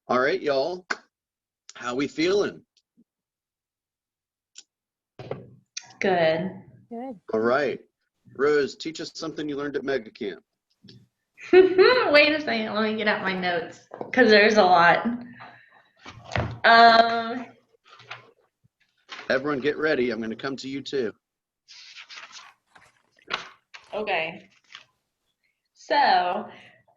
All right, y'all. How we feeling? Good. Good. All right. Rose, teach us something you learned at Mega Camp. Wait a second, let me get out my notes because there's a lot. Um, Everyone get ready. I'm going to come to you too. okay. So,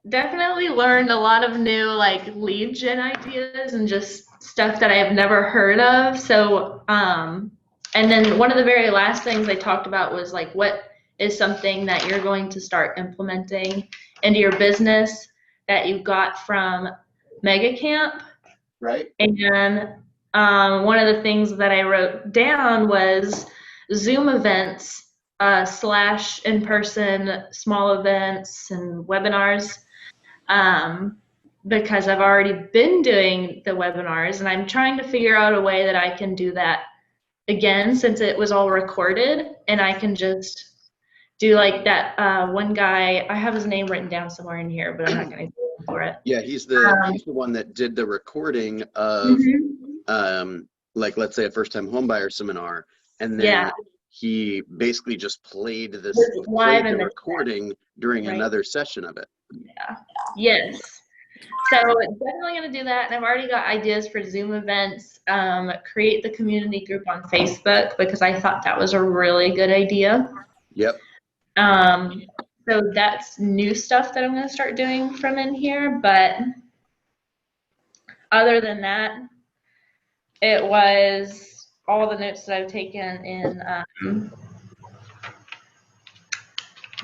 definitely learned a lot of new lead gen ideas and just stuff that I have never heard of. So, and then one of the very last things I talked about was what is something that you're going to start implementing into your business that you got from Mega Camp. Right. And one of the things that I wrote down was Zoom events / in-person small events and webinars, because I've already been doing the webinars and I'm trying to figure out a way that I can do that again since it was all recorded, and I can just do that one guy. I have his name written down somewhere in here, but I'm not going to go for it. Yeah, he's the one that did the recording of let's say a first-time homebuyer seminar, and then he basically just played the recording during another session of it. Yeah. Yes. So definitely going to do that, and I've already got ideas for Zoom events. Create the community group on Facebook because I thought that was a really good idea. Yep. So that's new stuff that I'm going to start doing from in here, but other than that, it was all the notes that I've taken in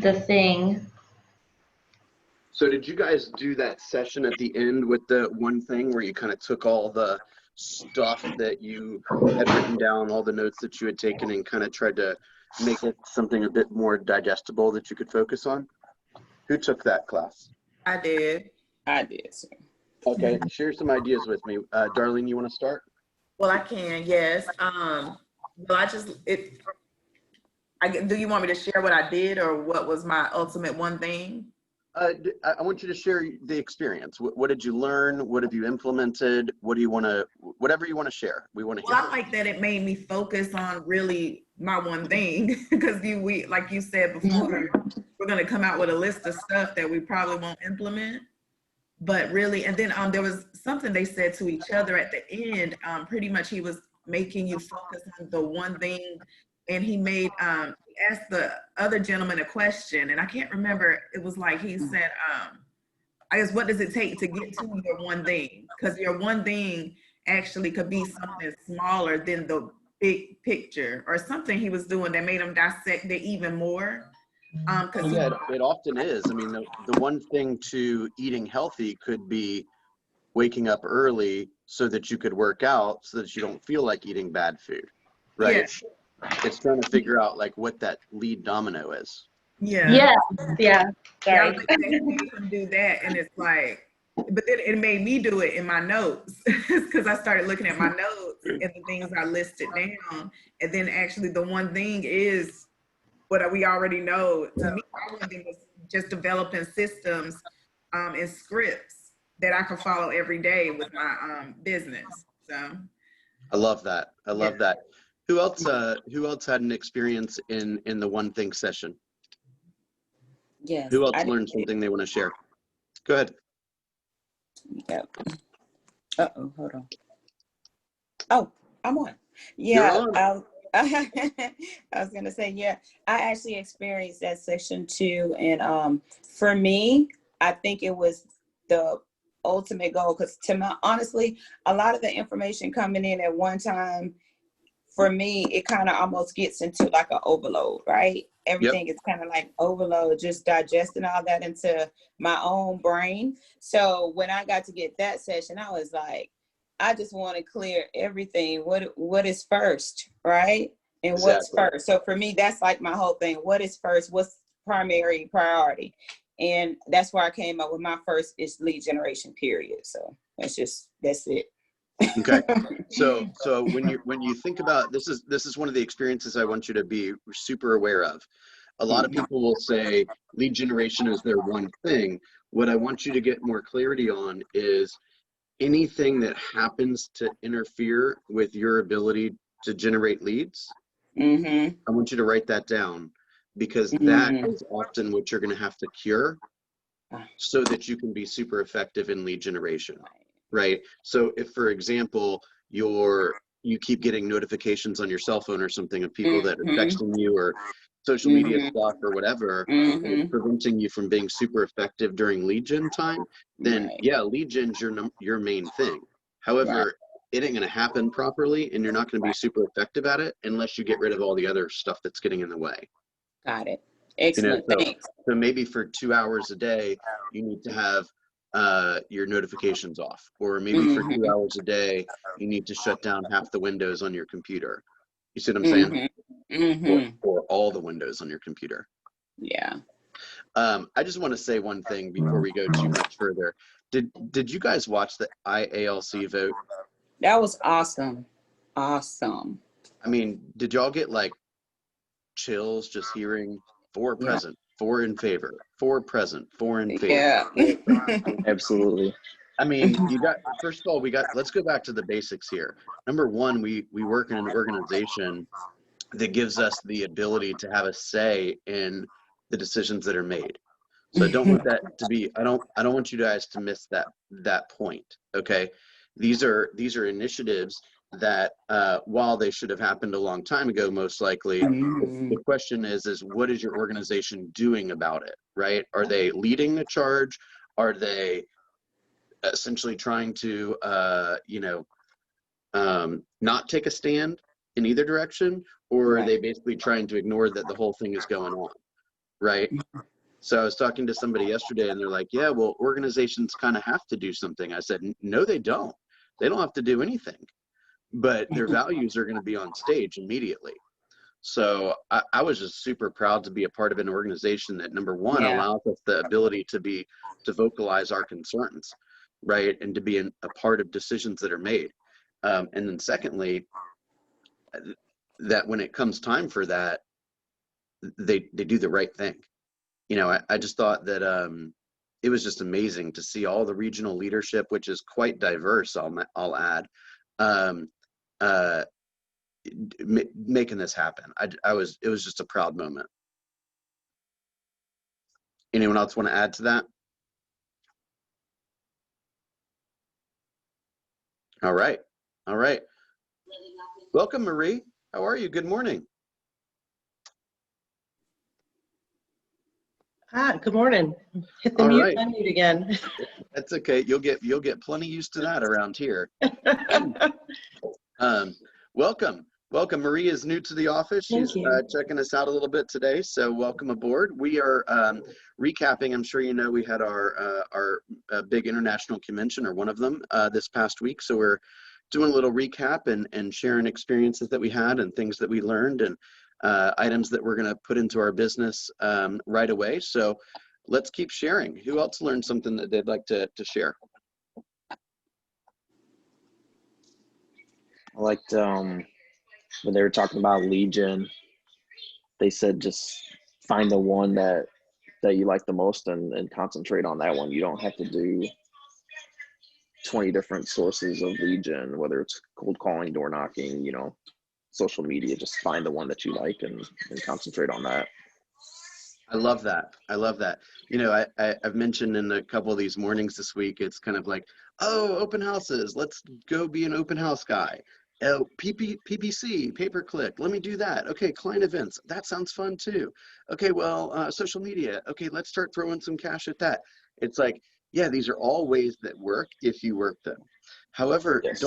the thing. So did you guys do that session at the end with the one thing where you kind of took all the stuff that you had written down, all the notes that you had taken, and kind of tried to make it something a bit more digestible that you could focus on? Who took that class? I did. Sir. Okay, share some ideas with me. Darlene, you want to start? Well, I can, yes. Well, do you want me to share what I did or what was my ultimate one thing? I want you to share the experience. What did you learn? What have you implemented? What do you want to, whatever you want to share, we want to hear. Well, I like that it made me focus on really my one thing because like you said before, we're going to come out with a list of stuff that we probably won't implement. But really, and then there was something they said to each other at the end. Pretty much he was making you focus on the one thing, and he made asked the other gentleman a question, and I can't remember. It was like he said, I guess, what does it take to get to your one thing? Because your one thing actually could be something smaller than the big picture, or something he was doing that made him dissect it even more. It often is. I mean, the one thing to eating healthy could be waking up early so that you could work out so that you don't feel like eating bad food, right? Yeah. It's trying to figure out what that lead domino is. Yeah. Sorry. They made him do that, and it's like, but then it made me do it in my notes because I started looking at my notes and the things I listed down, and then actually the one thing is what we already know. To me, my one thing was just developing systems and scripts that I can follow every day with my business. So I love that. I love that. Who else had an experience in the one thing session? Yes. Who else learned something they want to share? Go ahead. Yep. Uh-oh, hold on. Oh, I'm on. Yeah. You're on. I was gonna say, yeah, I actually experienced that section too. And for me, I think it was the ultimate goal because honestly, a lot of the information coming in at one time, for me, it kind of almost gets into like an overload, right? Everything is kind of like overload, just digesting all that into my own brain. So when I got to get that session, I was like, I just want to clear everything. What is first, right? And what's first? So for me, that's like my whole thing. What is first? What's primary priority? And that's where I came up with my first is lead generation, period. So that's it. Okay. So when you think about this is one of the experiences I want you to be super aware of. A lot of people will say lead generation is their one thing. What I want you to get more clarity on is anything that happens to interfere with your ability to generate leads, Mm-hmm. I want you to write that down, because that Mm-hmm. is often what you're going to have to cure so that you can be super effective in lead generation, right? So if, for example, you keep getting notifications on your cell phone or something of people that are texting you or social media stuff or whatever, and it's preventing you from being super effective during lead gen time, then Right. yeah, lead gen's your main thing. However, it ain't going to happen properly, and you're not going to be super effective at it unless you get rid of all the other stuff that's getting in the way. Got it. You know, Excellent. Thanks. so maybe for 2 hours a day, you need to have your notifications off, or maybe for 2 hours a day, you need to shut down half the windows on your computer. You see what I'm saying? Or all the windows on your computer. Yeah. I just want to say one thing before we go too much further. Did you guys watch the IALC vote? That was awesome. Awesome. I mean, did y'all get like chills just hearing 4 present, 4 in favor, 4 present, 4 in favor? Yeah. Absolutely. I mean, first of all, let's go back to the basics here. Number one, we work in an organization that gives us the ability to have a say in the decisions that are made. So I don't want that to be, I don't want you guys to miss that point. Okay. These are initiatives that, while they should have happened a long time ago, most likely, the question is what is your organization doing about it, right? Are they leading the charge? Are they essentially trying to, not take a stand in either direction? Or are they basically trying to ignore that the whole thing is going on, right? So I was talking to somebody yesterday, and they're like, yeah, well, organizations kind of have to do something. I said, no, they don't. They don't have to do anything, but their values are going to be on stage immediately. So I was just super proud to be a part of an organization that, number one, allows us the ability to vocalize our concerns, right? And to be a part of decisions that are made. And then secondly, that when it comes time for that, they do the right thing. You know, I just thought that it was just amazing to see all the regional leadership, which is quite diverse, I'll add, making this happen. It was just a proud moment. Anyone else want to add to that? All right. Welcome, Marie. How are you? Good morning. Hi, good morning. Hit the All mute right. unmute again. That's okay. You'll get plenty used to that around here. Welcome. Marie is new to the office. She's checking us out a little bit today, so welcome aboard. We are recapping. I'm sure you know we had our big international convention, or one of them, this past week. So we're doing a little recap and sharing experiences that we had and things that we learned and items that we're going to put into our business right away. So let's keep sharing. Who else learned something that they'd like to share? I liked when they were talking about lead gen, they said just find the one that you like the most and concentrate on that one. You don't have to do 20 different sources of lead gen, whether it's cold calling, door knocking, social media. Just find the one that you like and concentrate on that. I love that. You know, I've mentioned in a couple of these mornings this week, it's kind of like, oh, open houses, let's go be an open house guy. Oh, PPC, pay-per-click, let me do that. Okay, client events, that sounds fun too. Okay, well, social media, okay, let's start throwing some cash at that. It's like, yeah, these are all ways that work if you work them. However, Yes.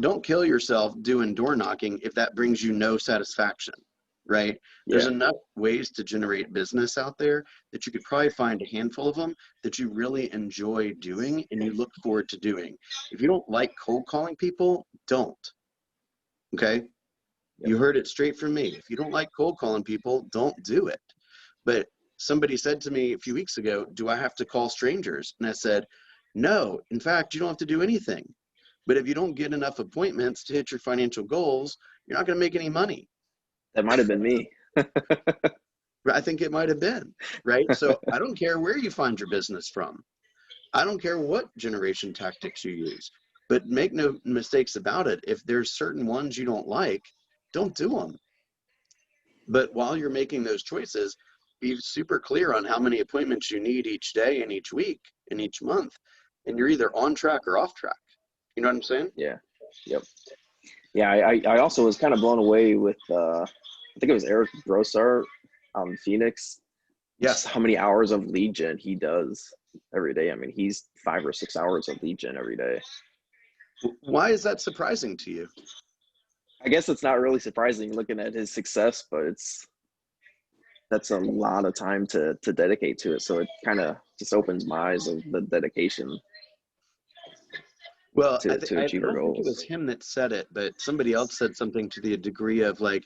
Don't kill yourself doing door knocking if that brings you no satisfaction, right? There's enough ways to generate business out there that you could probably find a handful of them that you really enjoy doing and you look forward to doing. If you don't like cold calling people, don't. Okay? Yep. You heard it straight from me. If you don't like cold calling people, don't do it. But somebody said to me a few weeks ago, do I have to call strangers? And I said, no, in fact, you don't have to do anything. But if you don't get enough appointments to hit your financial goals, you're not going to make any money. That might have been me. I think it might have been, right? So I don't care where you find your business from. I don't care what generation tactics you use, but make no mistakes about it. If there's certain ones you don't like, don't do them. But while you're making those choices, be super clear on how many appointments you need each day and each week and each month. And you're either on track or off track. You know what I'm saying? Yeah. Yep. Yeah. I also was kind of blown away with, I think it was Eric Brossard on Phoenix. Yes. Just how many hours of lead gen he does every day. I mean, he's 5 or 6 hours of lead gen every day. Why is that surprising to you? I guess it's not really surprising looking at his success, but that's a lot of time to dedicate to it. So it kind of just opens my eyes of the dedication Well, to I achieve our don't think it was goals. him that said it, but somebody else said something to the degree of like,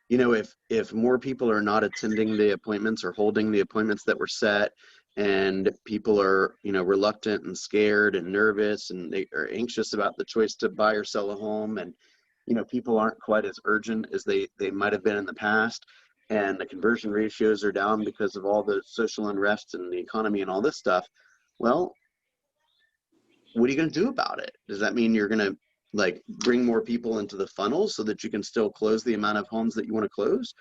if more people are not attending the appointments or holding the appointments that were set, and people are, reluctant and scared and nervous, and they are anxious about the choice to buy or sell a home, and, people aren't quite as urgent as they might have been in the past, and the conversion ratios are down because of all the social unrest and the economy and all this stuff. Well, what are you going to do about it? Does that mean you're going to bring more people into the funnel so that you can still close the amount of homes that you want to close?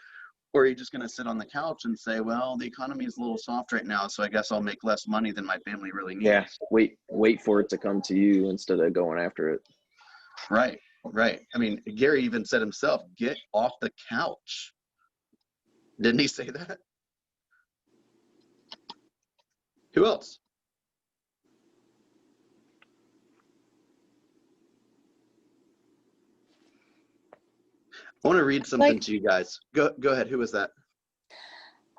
Or are you just going to sit on the couch and say, well, the economy is a little soft right now, so I guess I'll make less money than my family really needs? Yeah. Wait for it to come to you instead of going after it. Right. I mean, Gary even said himself, get off the couch. Didn't he say that? Who else? I want to read something to you guys. Go ahead. Who was that?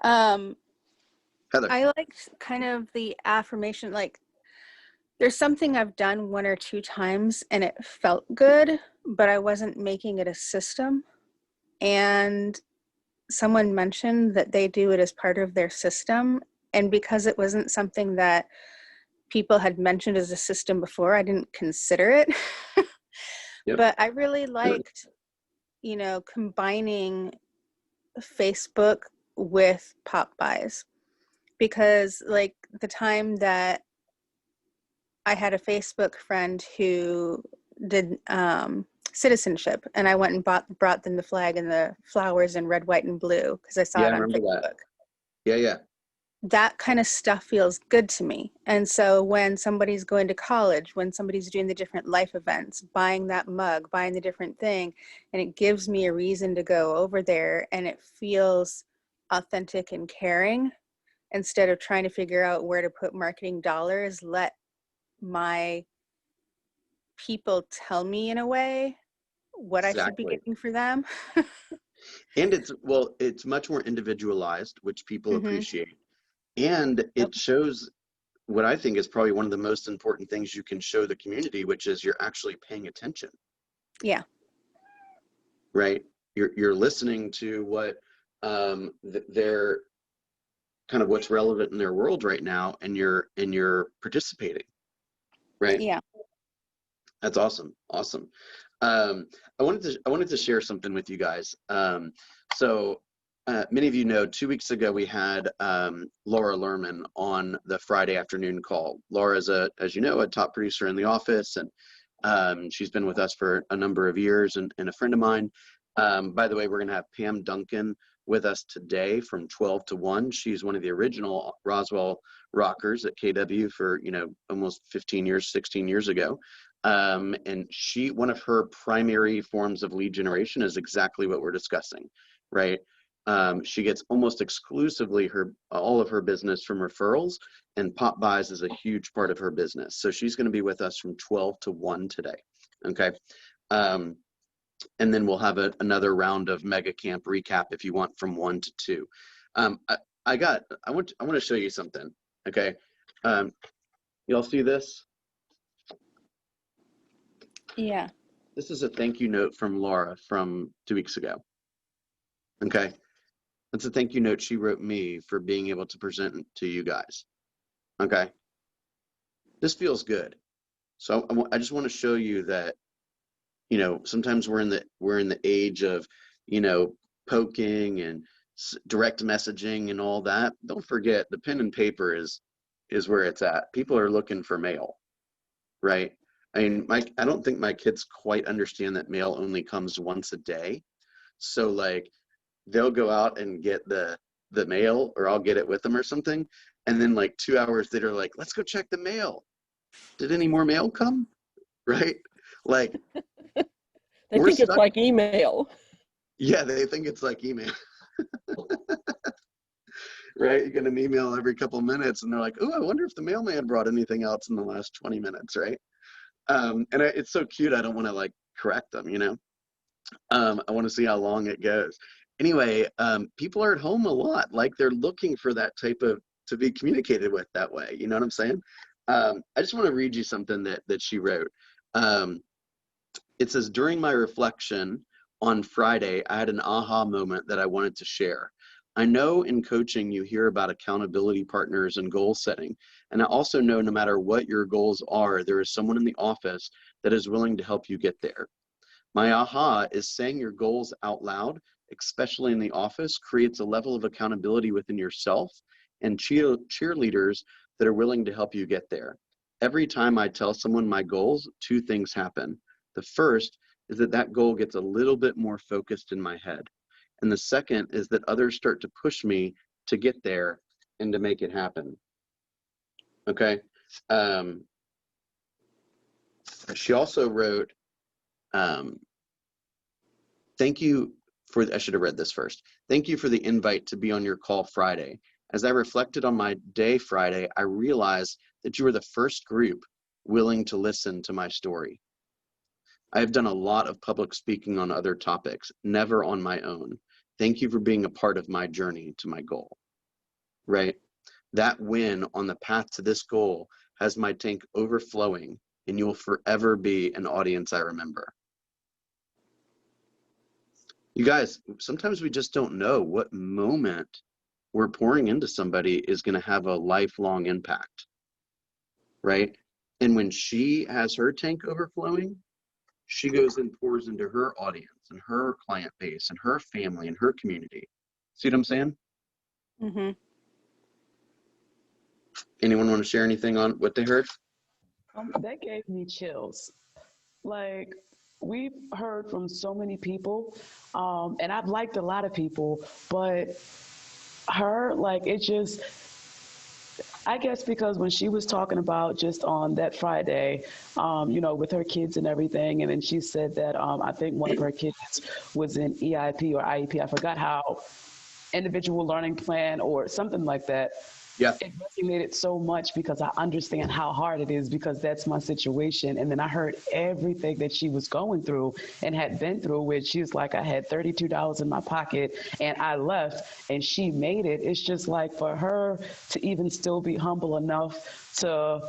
Heather. I liked kind of the affirmation, like there's something I've done 1 or 2 times and it felt good, but I wasn't making it a system. And someone mentioned that they do it as part of their system. And because it wasn't something that people had mentioned as a system before, I didn't consider it. Yep. But I really liked, combining Facebook with pop buys, because like the time that I had a Facebook friend who did citizenship, and I went and brought them the flag and the flowers in red, white, and blue because I saw Yeah, it I on remember Facebook. that. Yeah. That kind of stuff feels good to me. And so when somebody's going to college, when somebody's doing the different life events, buying that mug, buying the different thing, and it gives me a reason to go over there, and it feels authentic and caring, instead of trying to figure out where to put marketing dollars, let my people tell me in a way what I should be Exactly. getting for them. And it's much more individualized, which people Mm-hmm. appreciate. And it Yep. shows what I think is probably one of the most important things you can show the community, which is you're actually paying attention. Yeah. Right? You're listening to what they're kind of what's relevant in their world right now, and you're participating. Right? Yeah. That's awesome. I wanted to share something with you guys. So many of you know, 2 weeks ago we had Laura Lerman on the Friday afternoon call. Laura is as you know, a top producer in The Office, and she's been with us for a number of years, and a friend of mine. By the way, we're going to have Pam Duncan with us today from 12 to 1. She's one of the original Roswell rockers at KW for, almost 15 years, 16 years ago. And one of her primary forms of lead generation is exactly what we're discussing, right? She gets almost exclusively all of her business from referrals, and pop buys is a huge part of her business. So she's going to be with us from 12 to 1 today. Okay. And then we'll have another round of Mega Camp recap if you want from 1 to 2. I want to show you something. Okay. Y'all see this? Yeah. This is a thank you note from Laura from 2 weeks ago. Okay. That's a thank you note she wrote me for being able to present it to you guys. Okay. This feels good. So I just want to show you that, sometimes we're in the age of, poking and direct messaging and all that. Don't forget, the pen and paper is is where it's at. People are looking for mail, right? I mean, I don't think my kids quite understand that mail only comes once a day. So like they'll go out and get the mail, or I'll get it with them or something. And then like 2 hours later, like, let's go check the mail. Did any more mail come? Right? Like They we're think it's stuck. like email. Yeah, they think it's like email. Right? You get an email every couple minutes and they're like, oh, I wonder if the mailman brought anything else in the last 20 minutes, right? It's so cute. I don't want to like correct them, you know? I want to see how long it goes. Anyway, people are at home a lot. Like they're looking for that type of, to be communicated with that way. You know what I'm saying? I just want to read you something that she wrote. It says, during my reflection on Friday, I had an aha moment that I wanted to share. I know in coaching you hear about accountability partners and goal setting. And I also know no matter what your goals are, there is someone in the office that is willing to help you get there. My aha is saying your goals out loud, especially in the office, creates a level of accountability within yourself and cheerleaders that are willing to help you get there. Every time I tell someone my goals, two things happen. The first is that goal gets a little bit more focused in my head. And the second is that others start to push me to get there and to make it happen. Okay. She also wrote, thank you for, I should have read this first. Thank you for the invite to be on your call Friday. As I reflected on my day Friday, I realized that you were the first group willing to listen to my story. I have done a lot of public speaking on other topics, never on my own. Thank you for being a part of my journey to my goal, right? That win on the path to this goal has my tank overflowing, and you will forever be an audience I remember. You guys, sometimes we just don't know what moment we're pouring into somebody is going to have a lifelong impact, right? And when she has her tank overflowing, she goes and pours into her audience and her client base and her family and her community. See what I'm saying? Mm-hmm. Anyone want to share anything on what they heard? That gave me chills. Like, we've heard from so many people, and I've liked a lot of people, but her, like, it just, I guess because when she was talking about just on that Friday, you know, with her kids and everything, and then she said that I think one of her kids was in EIP or IEP, I forgot how, individual learning plan or something like that. Yeah. It resonated so much because I understand how hard it is, because that's my situation. And then I heard everything that she was going through and had been through, which she was like, I had $32 in my pocket and I left and she made it. It's just like, for her to even still be humble enough to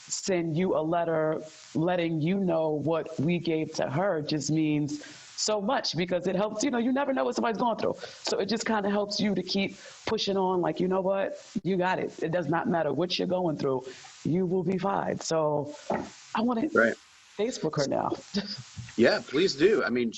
send you a letter letting you know what we gave to her just means so much, because it helps, you know, you never know what somebody's going through. So it just kind of helps you to keep pushing on, like, you know what, you got it. It does not matter what you're going through. You will be fine. So I want to Facebook her now. Yeah, please do. I mean,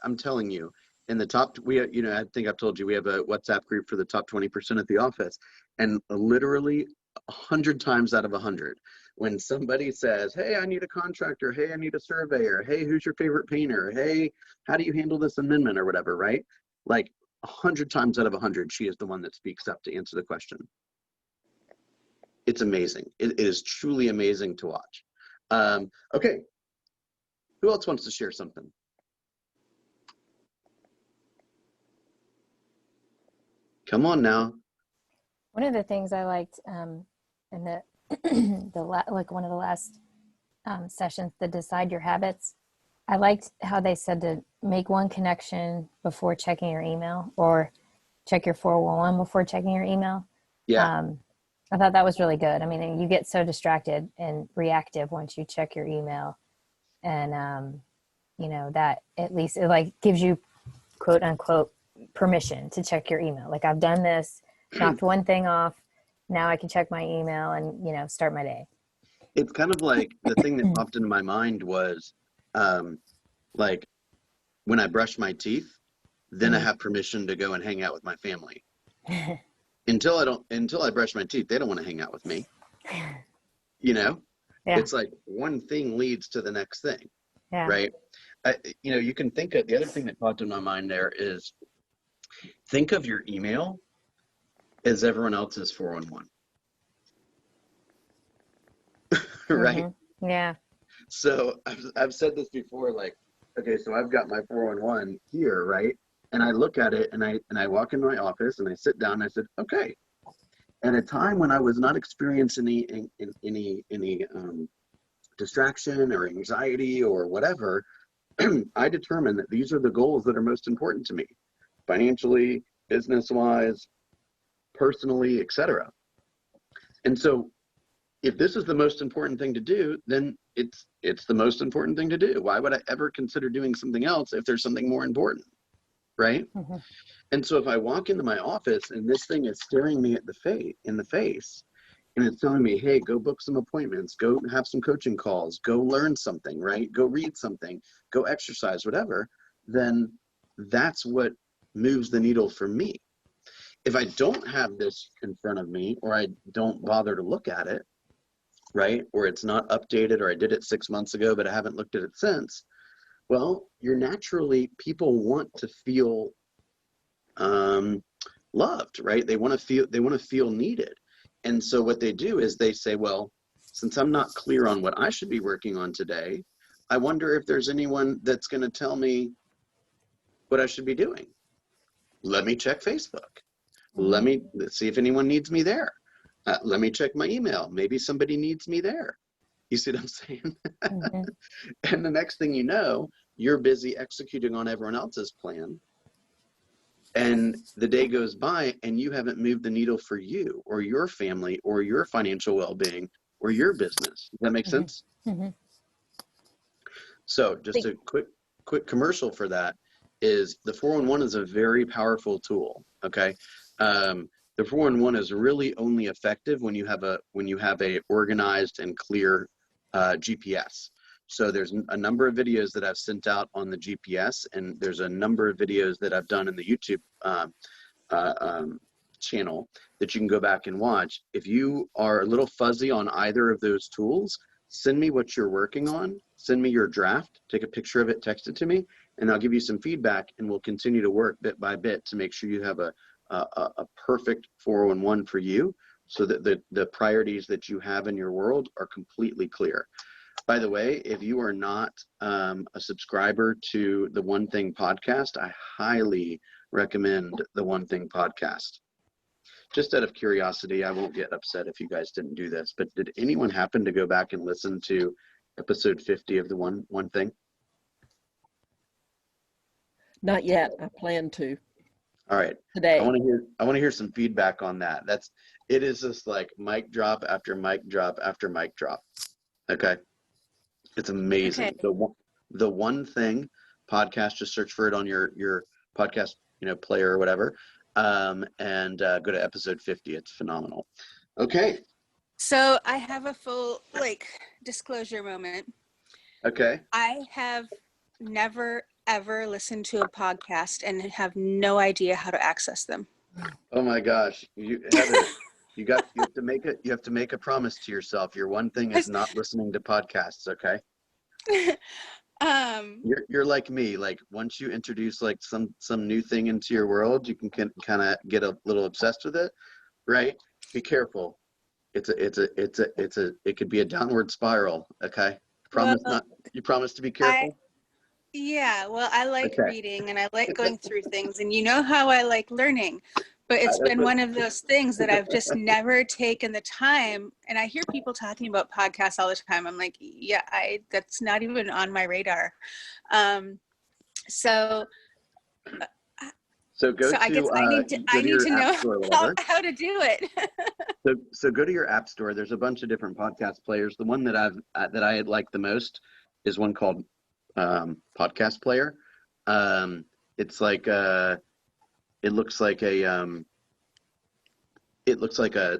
I'm telling you, in the top, you know, I think I've told you, we have a WhatsApp group for the top 20% at the office. And literally 100 times out of 100, when somebody says, hey, I need a contractor, hey, I need a surveyor, hey, who's your favorite painter, hey, how do you handle this amendment or whatever, right? Like 100 times out of 100, she is the one that speaks up to answer the question. It's amazing. It is truly amazing to watch. Okay, who else wants to share something? Come on now. One of the things I liked in the like one of the last sessions, the Decide Your Habits, I liked how they said to make one connection before checking your email, or check your 411 before checking your email. Yeah. I thought that was really good. I mean, you get so distracted and reactive once you check your email, and you know, that at least it like gives you quote unquote permission to check your email. Like, I've done this, knocked one thing off. Now I can check my email and, you know, start my day. It's kind of like the thing that popped into my mind was like when I brush my teeth, then I have permission to go and hang out with my family. Until I brush my teeth, they don't want to hang out with me. You know, Yeah. it's like one thing leads to the next thing, Yeah. right? You can think of the other thing that popped in my mind there is think of your email as everyone else's 411. Right? Mm-hmm. Yeah. So I've said this before, like, okay, so I've got my 411 here, right? And I look at it and I walk into my office and I sit down and I said, okay, at a time when I was not experiencing any distraction or anxiety or whatever, I determined that these are the goals that are most important to me, financially, business-wise, personally, etc. And so if this is the most important thing to do, then it's the most important thing to do. Why would I ever consider doing something else if there's something more important, right? Mm-hmm. And so if I walk into my office and this thing is staring me in the face, and it's telling me, hey, go book some appointments, go have some coaching calls, go learn something, right? Go read something, go exercise, whatever, then that's what moves the needle for me. If I don't have this in front of me, or I don't bother to look at it, right? Or it's not updated, or I did it 6 months ago, but I haven't looked at it since. Well, people want to feel loved, right? They want to feel needed. And so what they do is they say, well, since I'm not clear on what I should be working on today, I wonder if there's anyone that's going to tell me what I should be doing. Let me check Facebook. Let's see if anyone needs me there. Let me check my email. Maybe somebody needs me there. You see what I'm saying? Mm-hmm. And the next thing you know, you're busy executing on everyone else's plan. And the day goes by and you haven't moved the needle for you or your family or your financial well-being or your business. Does that make sense? Mm-hmm. So just a quick commercial for that is the 411 is a very powerful tool. Okay. The 411 is really only effective when you have a organized and clear GPS. So there's a number of videos that I've sent out on the GPS, and there's a number of videos that I've done in the YouTube channel that you can go back and watch. If you are a little fuzzy on either of those tools, send me what you're working on, send me your draft, take a picture of it, text it to me, and I'll give you some feedback, and we'll continue to work bit by bit to make sure you have a perfect 411 for you, so that the priorities that you have in your world are completely clear. By the way, if you are not a subscriber to the One Thing podcast, I highly recommend the One Thing podcast. Just out of curiosity, I won't get upset if you guys didn't do this, but did anyone happen to go back and listen to episode 50 of the One Thing? Not yet. I plan to. All right. Today. I want to hear some feedback on that. It is just like mic drop after mic drop after mic drop. Okay. It's amazing. Okay. The One Thing podcast, just search for it on your podcast, player or whatever. And go to episode 50. It's phenomenal. Okay. So I have a full disclosure moment. Okay. I have never ever listened to a podcast and have no idea how to access them. Oh my gosh. Heather, you have to make a promise to yourself. Your one thing is not listening to podcasts, okay? You're like me. Like once you introduce like some new thing into your world, you can kind of get a little obsessed with it, right? Be careful. It could be a downward spiral, okay? You promise to be careful? I like reading and I like going through things, and you know how I like learning, but it's been one of those things that I've just never taken the time. And I hear people talking about podcasts all the time. I'm like, that's not even on my radar. So I guess I need to know how to do it. So go to your app store. There's a bunch of different podcast players. The one that I like the most is one called Podcast Player. It's like it looks like a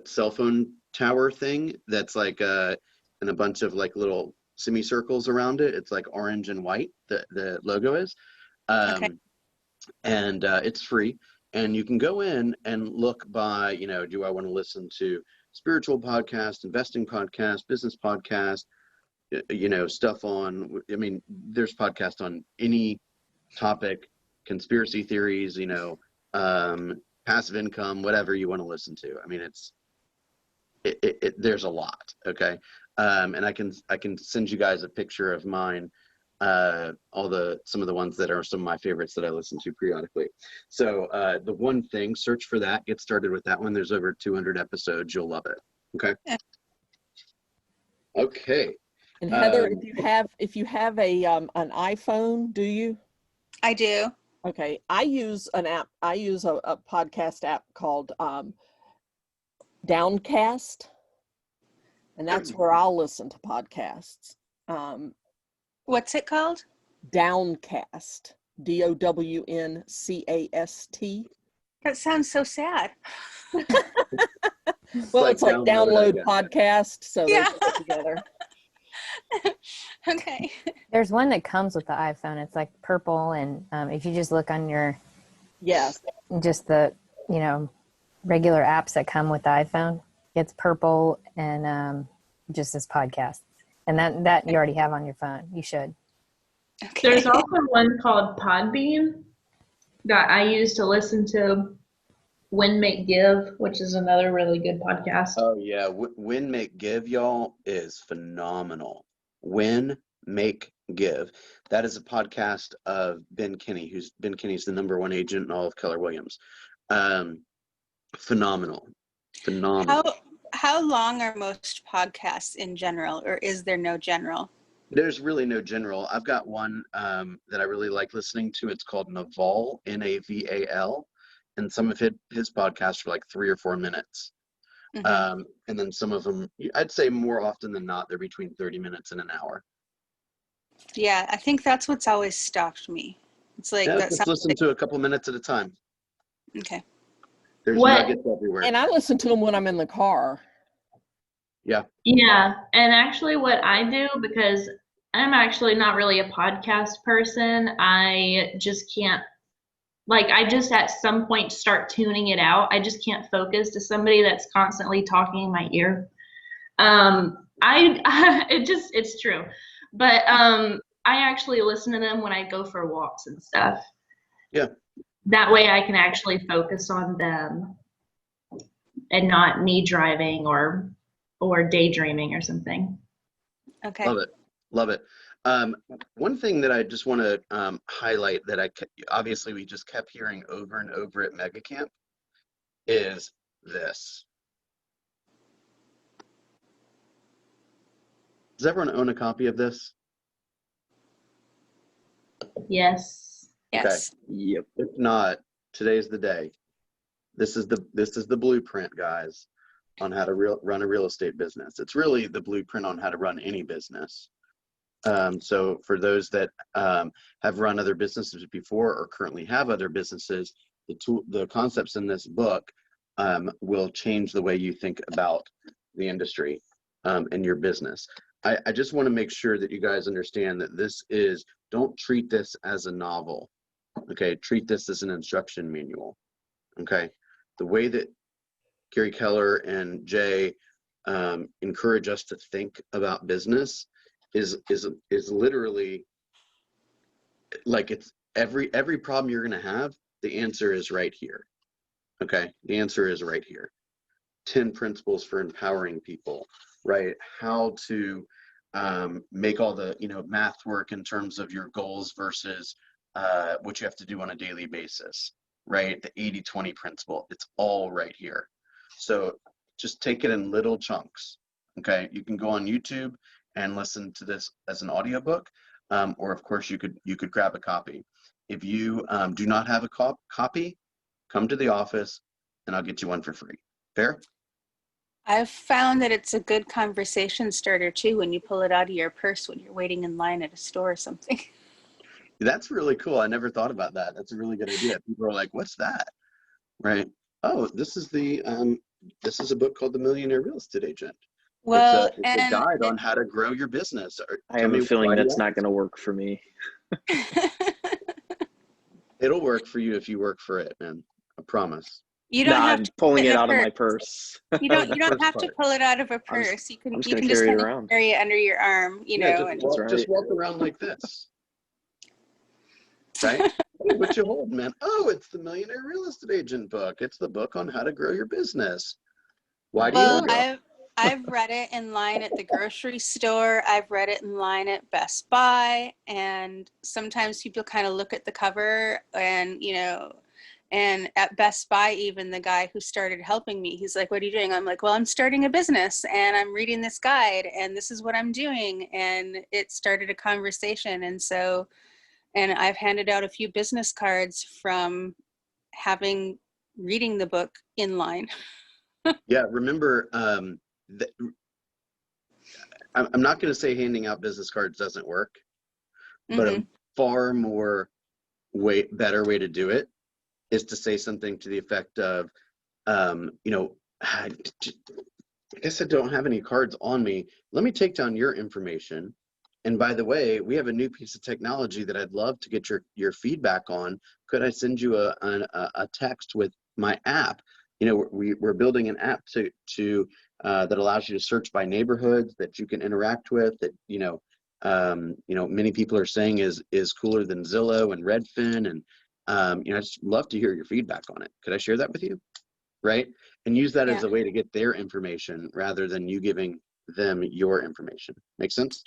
cell phone tower thing that's like and a bunch of like little semicircles around it. It's like orange and white. The logo is. And it's free, and you can go in and look by, do I want to listen to spiritual podcast, investing podcast, business podcast, stuff on, I mean, there's podcasts on any topic, conspiracy theories, passive income, whatever you want to listen to. I mean, there's a lot. Okay. And I can send you guys a picture of mine, some of the ones that are some of my favorites that I listen to periodically. So the one thing, search for that, get started with that one. There's over 200 episodes. You'll love it. Okay. Okay. And Heather, if you have an iPhone, do you? I do. Okay. I use an app. I use a podcast app called Downcast, and that's where I'll listen to podcasts. What's it called? Downcast. DOWNCAST. That sounds so sad. Well, it's like download podcast, so they Yeah. put it together. Okay. There's one that comes with the iPhone. It's like purple, and if you just look on your Yes. just the regular apps that come with the iPhone, it's purple and just this podcast, and that you already have on your phone. You should. Okay. There's also one called Podbean that I use to listen to Win, Make, Give, which is another really good podcast. Oh yeah, Win, Make, Give, y'all, is phenomenal. Win, Make, Give. That is a podcast of Ben Kinney, Ben Kinney's the #1 agent in all of Keller Williams. Phenomenal. How long are most podcasts in general, or is there no general? There's really no general. I've got one that I really like listening to. It's called Naval, Naval, and some of his podcasts are like 3 or 4 minutes. Mhm. And then some of them, I'd say more often than not, they're between 30 minutes and an hour. Yeah, I think that's what's always stopped me. It's like that Just sounds listen to a couple minutes at a time. okay. There's What? nuggets everywhere. And I listen to them when I'm in the car. Yeah, and actually what I do, because I'm actually not really a podcast person, I just can't, I just at some point start tuning it out. I just can't focus to somebody that's constantly talking in my ear. It's true. But I actually listen to them when I go for walks and stuff. Yeah. That way I can actually focus on them and not me driving or daydreaming or something. Okay. Love it. One thing that I just want to highlight that obviously we just kept hearing over and over at Mega Camp is this. Does everyone own a copy of this? Yes. Yes. Yep. If not, today's the day. This is the blueprint, guys, on how to run a real estate business. It's really the blueprint on how to run any business. So for those that have run other businesses before or currently have other businesses, the concepts in this book will change the way you think about the industry and your business. I just want to make sure that you guys understand that don't treat this as a novel. Okay, treat this as an instruction manual. Okay, the way that Gary Keller and Jay encourage us to think about business is literally like it's every problem you're going to have, the answer is right here. Okay, the answer is right here. 10 principles for empowering people, right? How to make all the math work in terms of your goals versus what you have to do on a daily basis, right? The 80-20 principle, it's all right here. So just take it in little chunks. Okay, you can go on YouTube and listen to this as an audiobook, or of course you could grab a copy. If you do not have a copy, come to the office and I'll get you one for free. Fair? I've found that it's a good conversation starter too when you pull it out of your purse when you're waiting in line at a store or something. That's really cool. I never thought about that. That's a really good idea. People are like, "What's that?" Right? Oh, this is a book called The Millionaire Real Estate Agent. Well, it's a guide on how to grow your business. I have a feeling that's not going to work for me. It'll work for you if you work for it, man. I promise. You don't No, have I'm to pulling put it a out of my purse. purse. You The don't first have to part. pull it out of a I'm just, purse. You can I'm just you gonna can just carry it kind of around. carry it under your arm, Yeah, and That's right. just walk around like this, right? Hey, what you hold, man? Oh, it's the Millionaire Real Estate Agent book. It's the book on how to grow your business. Why do you well, need it? I've read it in line at the grocery store. I've read it in line at Best Buy, and sometimes people kind of look at the cover and and at Best Buy, even the guy who started helping me, he's like, "What are you doing?" I'm like, "Well, I'm starting a business and I'm reading this guide and this is what I'm doing." And it started a conversation. And I've handed out a few business cards from reading the book in line. Yeah, remember, I'm not going to say handing out business cards doesn't work, but Mm-hmm. a far more better way to do it is to say something to the effect of, I guess I don't have any cards on me. Let me take down your information. And by the way, we have a new piece of technology that I'd love to get your feedback on. Could I send you a text with my app? We're building an app to that allows you to search by neighborhoods that you can interact with. That many people are saying is cooler than Zillow and Redfin. And I just love to hear your feedback on it. Could I share that with you? Right? And use that as a way to get their information rather than you giving them your information. Make sense?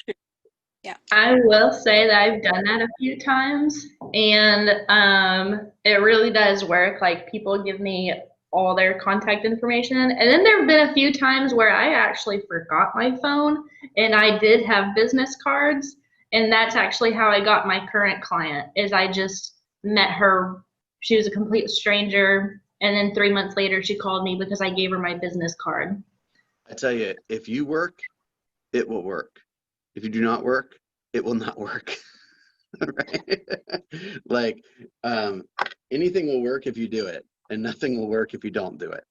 Yeah. I will say that I've done that a few times, and it really does work. Like, people give me all their contact information, and then there have been a few times where I actually forgot my phone and I did have business cards, and that's actually how I got my current client. Is I just met her. She was a complete stranger, and then 3 months later she called me because I gave her my business card. I tell you, if you work, it will work. If you do not work, it will not work. Right? Like, anything will work if you do it, and nothing will work if you don't do it.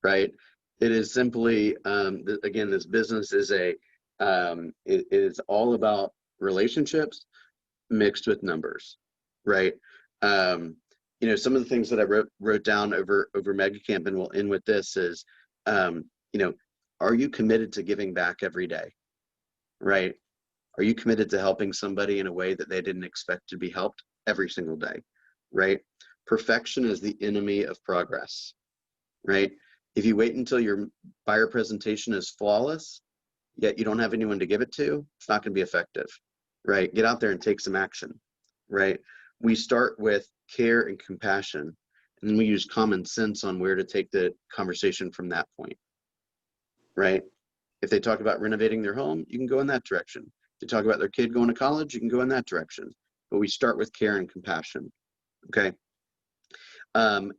Right? It is simply, again, this business is it is all about relationships mixed with numbers, right? Some of the things that I wrote down over Mega Camp, and we'll end with this, is, are you committed to giving back every day, right? Are you committed to helping somebody in a way that they didn't expect to be helped every single day, right? Perfection is the enemy of progress, right? If you wait until your buyer presentation is flawless, yet you don't have anyone to give it to, it's not going to be effective, right? Get out there and take some action, right? We start with care and compassion, and then we use common sense on where to take the conversation from that point, right? If they talk about renovating their home, you can go in that direction. If they talk about their kid going to college, you can go in that direction. But we start with care and compassion, okay?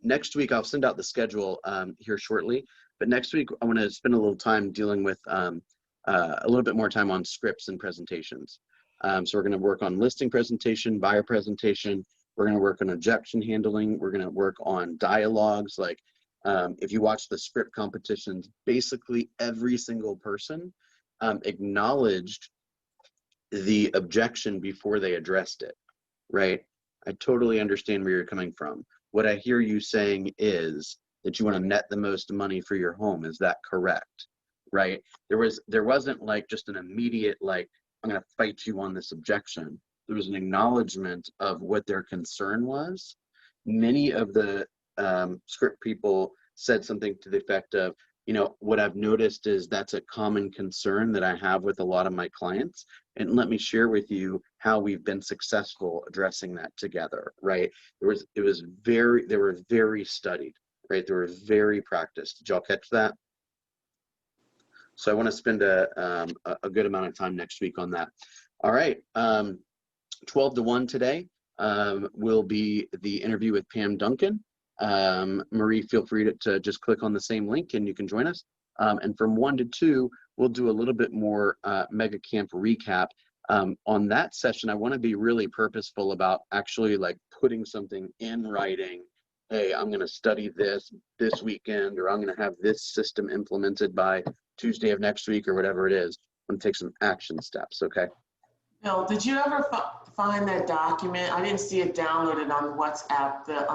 Next week, I'll send out the schedule here shortly. But next week, I want to spend a little time dealing with a little bit more time on scripts and presentations. So we're going to work on listing presentation, buyer presentation. We're going to work on objection handling. We're going to work on dialogues. Like, if you watch the script competitions, basically every single person acknowledged the objection before they addressed it, right? I totally understand where you're coming from. What I hear you saying is that you want to net the most money for your home. Is that correct? Right? There wasn't like just an immediate, like, I'm going to fight you on this objection. There was an acknowledgement of what their concern was. Many of the script people said something to the effect of, what I've noticed is that's a common concern that I have with a lot of my clients. And let me share with you how we've been successful addressing that together, right? They were very studied, right? They were very practiced. Did y'all catch that? So I want to spend a good amount of time next week on that. All right, 12 to 1 today will be the interview with Pam Duncan. Marie, feel free to just click on the same link and you can join us. And from 1 to 2, we'll do a little bit more Mega Camp recap. On that session, I want to be really purposeful about actually like putting something in writing. Hey, I'm going to study this weekend, or I'm going to have this system implemented by Tuesday of next week, or whatever it is. I'm going to take some action steps, okay? Bill, did you ever find that document? I didn't see it downloaded on WhatsApp, the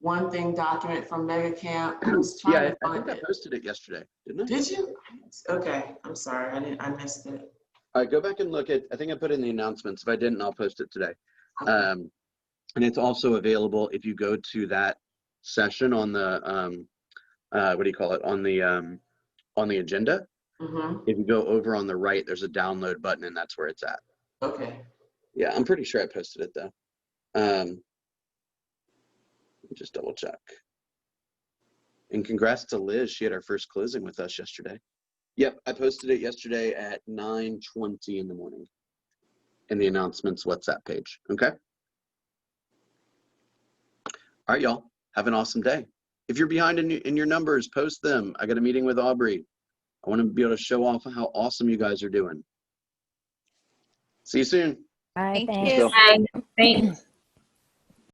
one thing document from Mega Camp. I was trying Yeah, to I find think I it. posted it yesterday, didn't I? Did you? Okay, I'm sorry. I missed it. All right, go back and look at, I think I put in the announcements. If I didn't, I'll post it today. Okay. And it's also available if you go to that session on the, what do you call it? On the agenda. Mm-hmm. If you go over on the right, there's a download button and that's where it's at. Okay. Yeah, I'm pretty sure I posted it though. Let me just double check. And congrats to Liz. She had our first closing with us yesterday. Yep, I posted it yesterday at 9:20 in the morning in the announcements WhatsApp page. Okay. All right, y'all. Have an awesome day. If you're behind in your numbers, post them. I got a meeting with Aubrey. I want to be able to show off how awesome you guys are doing. See you soon. All right, Thank thanks. you. Thanks.